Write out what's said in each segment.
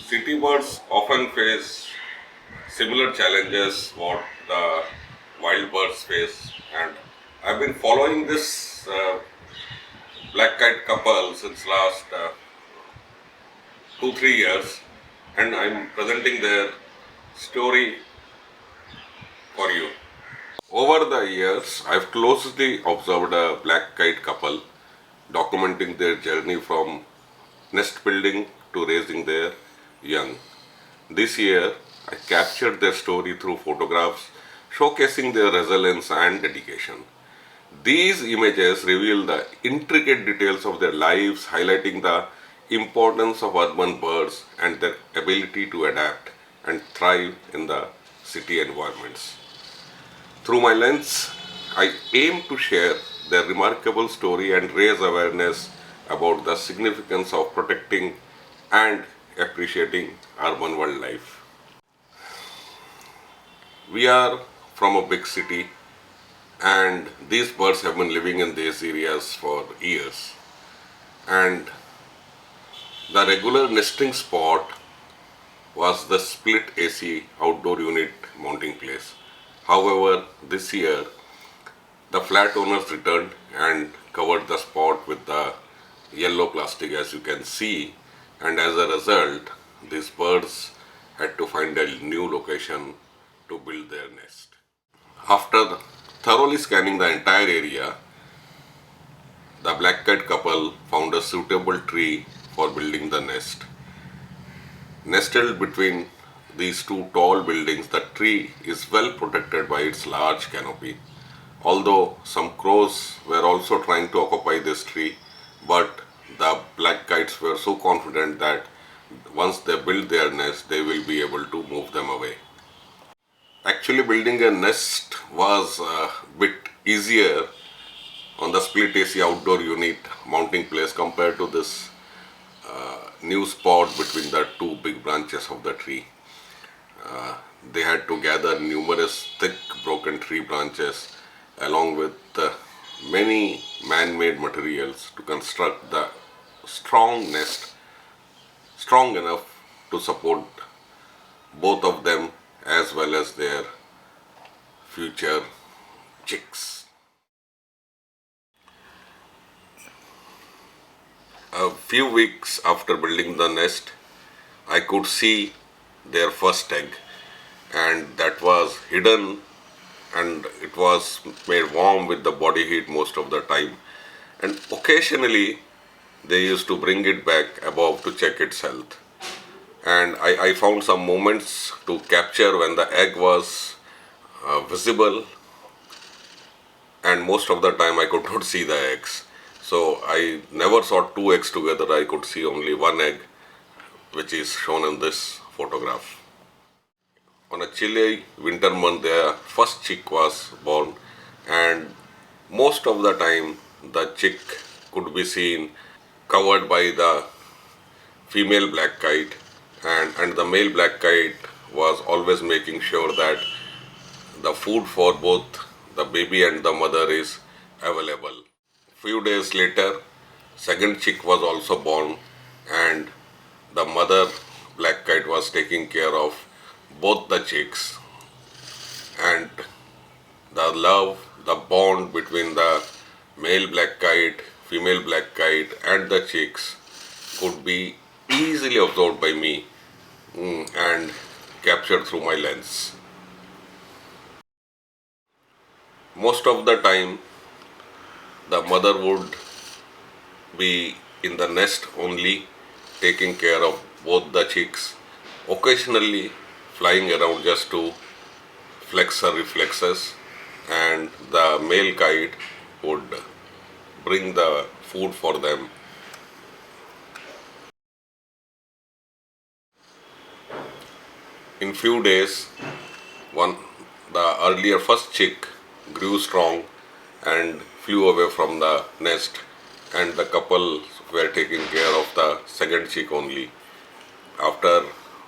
City birds often face similar challenges what the wild birds face, and I've been following this black kite couple since last 2-3 years, and I'm presenting their story for you. Over the years, I've closely observed a black kite couple documenting their journey from nest building to raising their young. This year, I captured their story through photographs showcasing their resilience and dedication. These images reveal the intricate details of their lives, highlighting the importance of urban birds and their ability to adapt and thrive in the city environments. Through my lens, I aim to share their remarkable story and raise awareness about the significance of protecting and appreciating urban wildlife. We are from a big city, and these birds have been living in these areas for years. And the regular nesting spot was the split AC outdoor unit mounting place. However, this year the flat owners returned and covered the spot with the yellow plastic, as you can see, and as a result these birds had to find a new location to build their nest. After thoroughly scanning the entire area, the black kite couple found a suitable tree for building the nest. Nestled between these two tall buildings, the tree is well protected by its large canopy. Although some crows were also trying to occupy this tree, but the black kites were so confident that once they build their nest, they will be able to move them away. Actually, building a nest was a bit easier on the split AC outdoor unit mounting place compared to this new spot between the two big branches of the tree. They had to gather numerous thick broken tree branches along with many man-made materials to construct the strong nest, strong enough to support both of them as well as their future chicks. A few weeks after building the nest, I could see their first egg, and that was hidden and it was made warm with the body heat most of the time. And occasionally they used to bring it back above to check its health. And I found some moments to capture when the egg was visible, and most of the time I could not see the eggs. So I never saw two eggs together, I could see only one egg, which is shown in this photograph. On a chilly winter month, their first chick was born, and most of the time the chick could be seen covered by the female black kite, and the male black kite was always making sure that the food for both the baby and the mother is available. Few days later, second chick was also born, and the mother black kite was taking care of both the chicks, and the love, the bond between the male black kite, female black kite and the chicks could be easily observed by me and captured through my lens. Most of the time the mother would be in the nest only, taking care of both the chicks, occasionally flying around just to flex her reflexes, and the male kite would bring the food for them. In few days, the earlier first chick grew strong and flew away from the nest, and the couple were taking care of the second chick only. After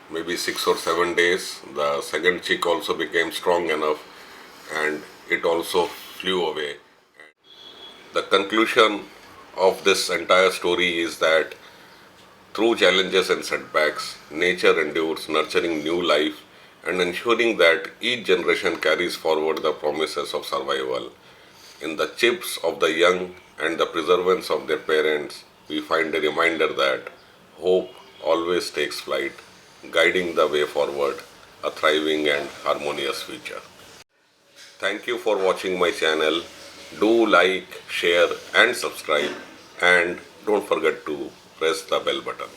maybe 6 or 7 days, the second chick also became strong enough and it also flew away. The conclusion of this entire story is that Through challenges and setbacks, nature endures, nurturing new life and ensuring that each generation carries forward the promises of survival. In the chips of the young and the preservance of their parents, we find a reminder that hope always takes flight, guiding the way forward, a thriving and harmonious future. Thank you for watching my channel. Do like, share and subscribe, and don't forget to press the bell button.